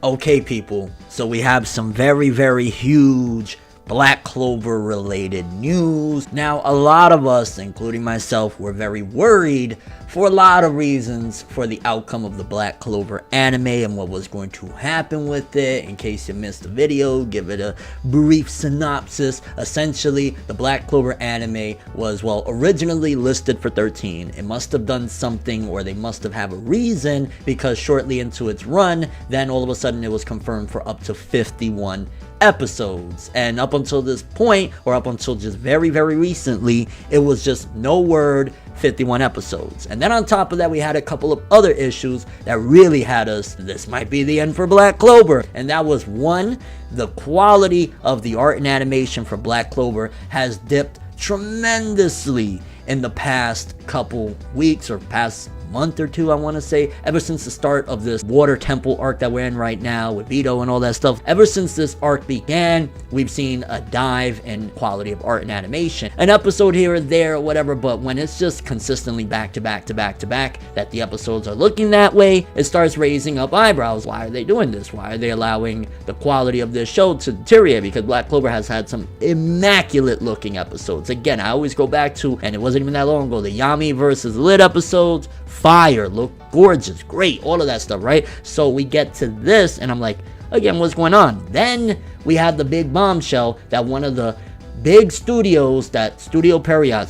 Okay, people, so we have some very, very huge Black Clover related news. Now, a lot of us, including myself, were very worried for a lot of reasons for the outcome of the Black Clover anime and what was going to happen with it. In case you missed the video, give it a brief synopsis. Essentially, the Black Clover anime was, well, originally listed for 13. It must have done something, or they must have a reason, because shortly into its run, then all of a sudden it was confirmed for up to 51 episodes. And up until this point, or up until just very, very recently, it was just no word, 51 episodes. And then on top of that, we had a couple of other issues that really had us, this might be the end for Black Clover. And that was, one, the quality of the art and animation for Black Clover has dipped tremendously in the past couple weeks, or past month or two, I want to say, ever since the start of this water temple arc that we're in right now with Vito and all that stuff. Ever since this arc began, we've seen a dive in quality of art and animation. An episode here or there or whatever, but when it's just consistently back to back to back to back that the episodes are looking that way, it starts raising up eyebrows. Why are they doing this? Why are they allowing the quality of this show to deteriorate? Because Black Clover has had some immaculate looking episodes. Again, I always go back to, and it wasn't even that long ago, the Yami versus Lit episodes. Fire, look gorgeous, great, all of that stuff, right? So we get to this, and I'm like, again, what's going on? Then we have the big bombshell that one of the big studios, that Studio Period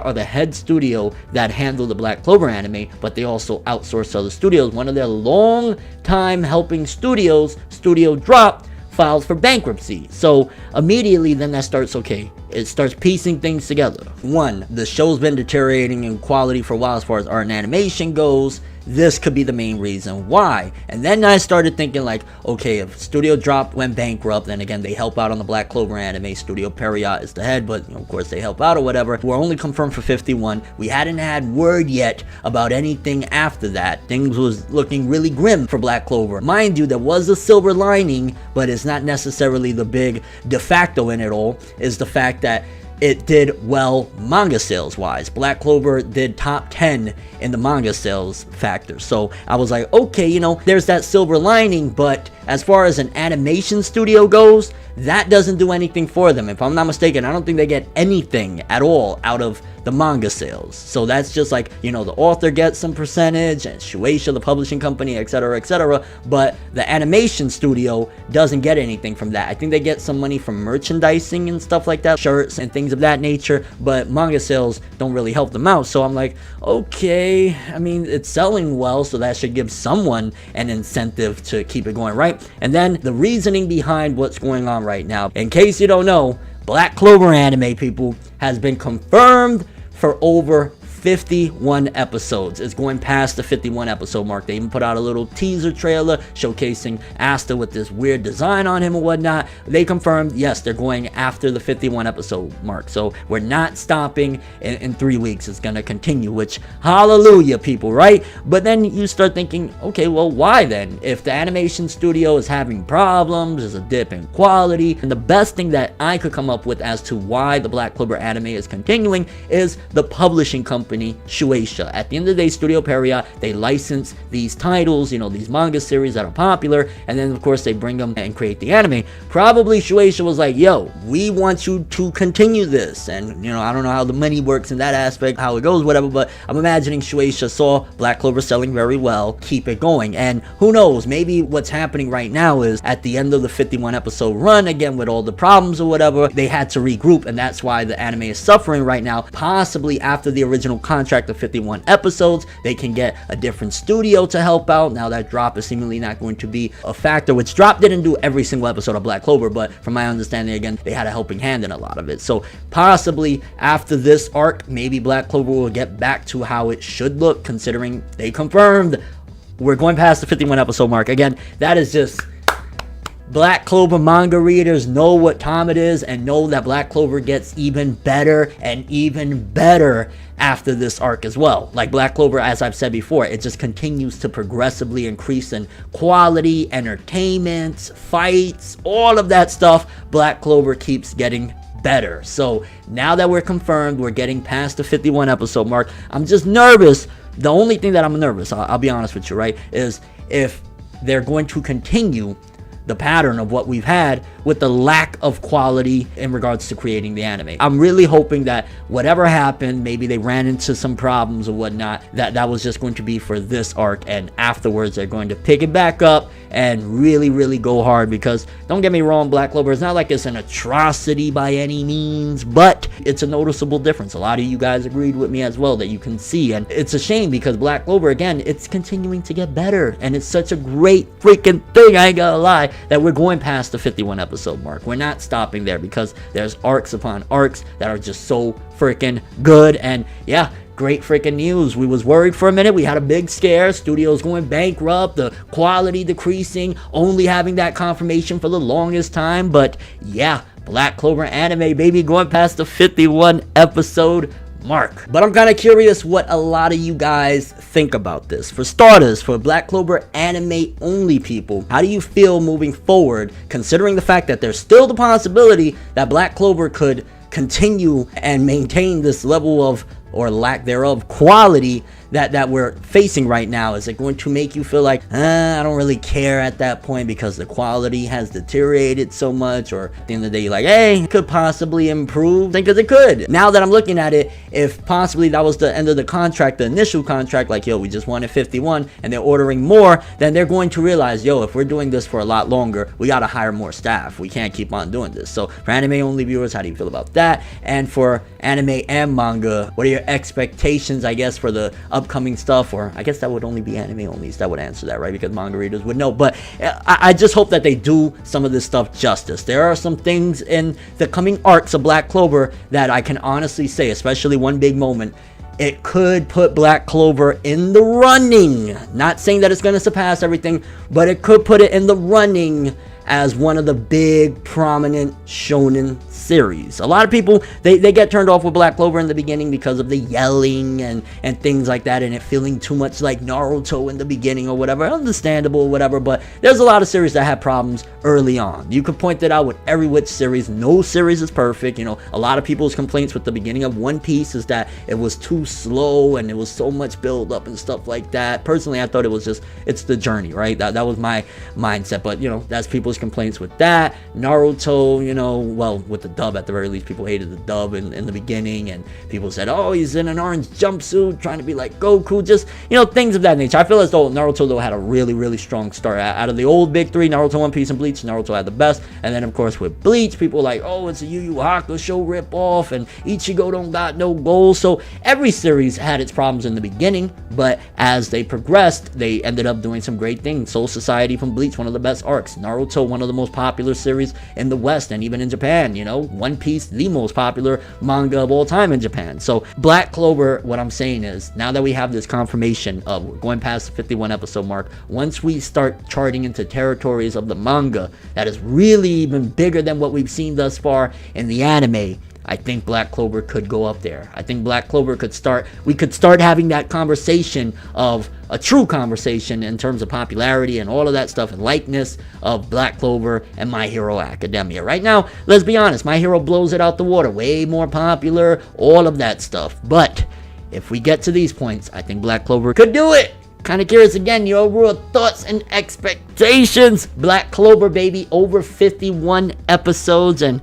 are the head studio that handle the Black Clover anime, but they also outsource to other studios. One of their long time helping studios, Studio Drop, filed for bankruptcy. So immediately then that starts, okay, it starts piecing things together. One, the show's been deteriorating in quality for a while as far as art and animation goes. This could be the main reason why. And then I started thinking, like, okay, if Studio Drop went bankrupt, then again, they help out on the Black Clover anime. Studio Period is the head, but of course they help out or whatever. We're only confirmed for 51. We hadn't had word yet about anything after that. Things was looking really grim for Black Clover. Mind you, there was a silver lining, but it's not necessarily the big de facto in it all, is the fact that it did well manga sales wise. Black Clover did top 10 in the manga sales factor. So I was like, okay, you know, there's that silver lining, but as far as an animation studio goes, that doesn't do anything for them. If I'm not mistaken, I don't think they get anything at all out of the manga sales. So that's just like, you know, the author gets some percentage, and Shueisha, the publishing company, etc., etc., but the animation studio doesn't get anything from that. I think they get some money from merchandising and stuff like that, shirts and things of that nature, but manga sales don't really help them out. So I'm like, okay, I mean, it's selling well, so that should give someone an incentive to keep it going, right? And then the reasoning behind what's going on right now, in case you don't know, Black Clover anime, people, has been confirmed for over 51 episodes. It's going past the 51 episode mark. They even put out a little teaser trailer showcasing Asta with this weird design on him and whatnot. They confirmed, yes, they're going after the 51 episode mark. So we're not stopping in 3 weeks. It's going to continue, which, hallelujah, people, right? But then you start thinking, okay, well, why then? If the animation studio is having problems, there's a dip in quality, and the best thing that I could come up with as to why the Black Clover anime is continuing is the publishing company, Shueisha. At the end of the day, Studio Period, they license these titles, you know, these manga series that are popular, and then of course they bring them and create the anime. Probably Shueisha was like, yo, we want you to continue this, and you know, I don't know how the money works in that aspect, how it goes, whatever, but I'm imagining Shueisha saw Black Clover selling very well, keep it going. And who knows, maybe what's happening right now is at the end of the 51 episode run, again with all the problems or whatever, they had to regroup, and that's why the anime is suffering right now. Possibly after the original contract of 51 episodes, they can get a different studio to help out. Now that Drop is seemingly not going to be a factor, which Drop didn't do every single episode of Black Clover, but from my understanding, again, they had a helping hand in a lot of it. So possibly after this arc, maybe Black Clover will get back to how it should look, considering they confirmed we're going past the 51 episode mark. Again, that is just, Black Clover manga readers know what time it is, and know that Black Clover gets even better and even better after this arc as well. Like Black Clover, as I've said before, it just continues to progressively increase in quality, entertainment, fights, all of that stuff. Black Clover keeps getting better. So now that we're confirmed, we're getting past the 51 episode mark, I'm just nervous. The only thing that I'm nervous, I'll be honest with you, right, is if they're going to continue the pattern of what we've had with the lack of quality in regards to creating the anime. I'm really hoping that whatever happened, maybe they ran into some problems or whatnot, that was just going to be for this arc, and afterwards they're going to pick it back up and really go hard. Because don't get me wrong, Black Clover, it's not like it's an atrocity by any means, but it's a noticeable difference. A lot of you guys agreed with me as well, that you can see, and it's a shame because Black Clover, again, it's continuing to get better, and it's such a great freaking thing, I ain't gonna lie, that we're going past the 51 episode mark. We're not stopping there, because there's arcs upon arcs that are just so freaking good. And yeah, great freaking news. We was worried for a minute. We had a big scare. Studios going bankrupt, the quality decreasing, only having that confirmation for the longest time. But yeah, Black Clover anime, baby, going past the 51 episode mark. But I'm kind of curious what a lot of you guys think about this. For starters, for Black Clover anime only people, how do you feel moving forward, considering the fact that there's still the possibility that Black Clover could continue and maintain this level of, or lack thereof, quality that we're facing right now? Is it going to make you feel like, I don't really care at that point because the quality has deteriorated so much? Or at the end of the day, you're like, hey, it could possibly improve? Because it could. Now that I'm looking at it, if possibly that was the end of the contract, the initial contract, like, yo, we just wanted 51 and they're ordering more, then they're going to realize, yo, if we're doing this for a lot longer, we got to hire more staff. We can't keep on doing this. So for anime only viewers, how do you feel about that? And for anime and manga, what are your expectations, I guess, for the upcoming stuff? Or I guess that would only be anime only, so that would answer that, right? Because manga readers would know. But I just hope that they do some of this stuff justice. There are some things in the coming arcs of Black Clover that I can honestly say, especially one big moment, it could put Black Clover in the running. Not saying that it's going to surpass everything, but it could put it in the running as one of the big prominent shonen series. A lot of people, they get turned off with Black Clover in the beginning because of the yelling and things like that, and it feeling too much like Naruto in the beginning or whatever. Understandable or whatever, but there's a lot of series that have problems early on. You could point that out with every which series. No series is perfect. You know, a lot of people's complaints with the beginning of One Piece is that it was too slow and it was so much build up and stuff like that. Personally, I thought it was just, it's the journey, right? That was my mindset, but you know, that's people's complaints with that. Naruto, you know, well, with the dub, at the very least, people hated the dub in the beginning, and people said, oh, he's in an orange jumpsuit trying to be like Goku, just, you know, things of that nature. I feel as though Naruto, though, had a really strong start. Out of the old big three, Naruto, One Piece, and Bleach, Naruto had the best. And then, of course, with Bleach, people were like, oh, it's a Yu Yu Hakusho ripoff, and Ichigo don't got no goals. So every series had its problems in the beginning, but as they progressed, they ended up doing some great things. Soul Society from Bleach, one of the best arcs. Naruto, one of the most popular series in the West and even in Japan. You know, One Piece, the most popular manga of all time in Japan. So Black Clover, what I'm saying is, now that we have this confirmation of we're going past the 51 episode mark, once we start charting into territories of the manga that is really even bigger than what we've seen thus far in the anime, I think Black Clover could go up there. I think Black Clover could start, we could start having that conversation of a true conversation in terms of popularity and all of that stuff and likeness of Black Clover and My Hero Academia. Right now, let's be honest, My Hero blows it out the water, way more popular, all of that stuff. But if we get to these points, I think Black Clover could do it. Kind of curious again, your overall thoughts and expectations. Black Clover, baby, over 51 episodes, and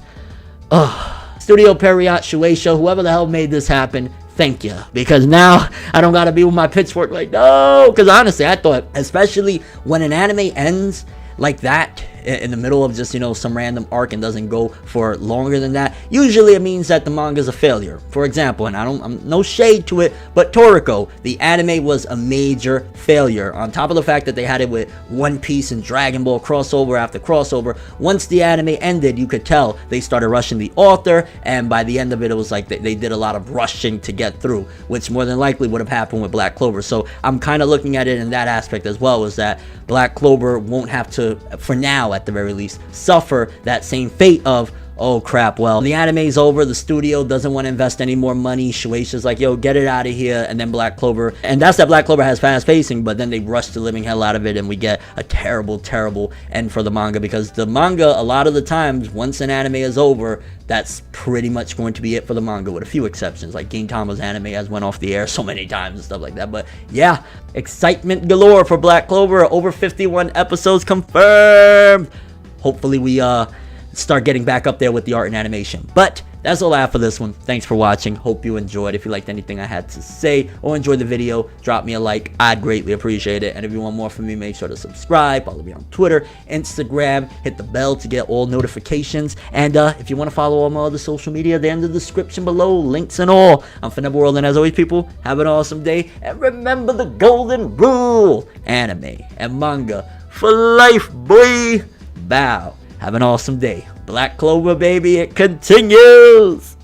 Studio Periot, Shueisha, whoever the hell made this happen, thank you. Because now I don't gotta be with my pitchfork like, no. Because honestly, I thought, especially when an anime ends like that, in the middle of just, you know, some random arc and doesn't go for longer than that, usually it means that the manga is a failure. For example, and I'm no shade to it, but Toriko, the anime was a major failure. On top of the fact that they had it with One Piece and Dragon Ball crossover after crossover, once the anime ended, you could tell they started rushing the author, and by the end of it, it was like they did a lot of rushing to get through, which more than likely would have happened with Black Clover. So I'm kind of looking at it in that aspect as well, is that Black Clover won't have to, for now at the very least, suffer that same fate of, oh crap, well, the anime's over, the studio doesn't want to invest any more money, Shueisha's like, yo, get it out of here, and then Black Clover, and that's that Black Clover has fast pacing, but then they rush the living hell out of it, and we get a terrible end for the manga, because the manga, a lot of the times, once an anime is over, that's pretty much going to be it for the manga, with a few exceptions, like Gintama's anime has went off the air so many times and stuff like that. But yeah, excitement galore for Black Clover. Over 51 episodes confirmed. Hopefully we start getting back up there with the art and animation. But that's all I have for this one. Thanks for watching. Hope you enjoyed. If you liked anything I had to say or enjoyed the video, drop me a like. I'd greatly appreciate it. And if you want more from me, make sure to subscribe. Follow me on Twitter, Instagram. Hit the bell to get all notifications. And if you want to follow all my other social media, they're in the description below. Links and all. I'm ForneverWorld, and as always, people, have an awesome day. And remember the golden rule. Anime and manga for life, boy. Bow. Have an awesome day. Black Clover, baby, it continues!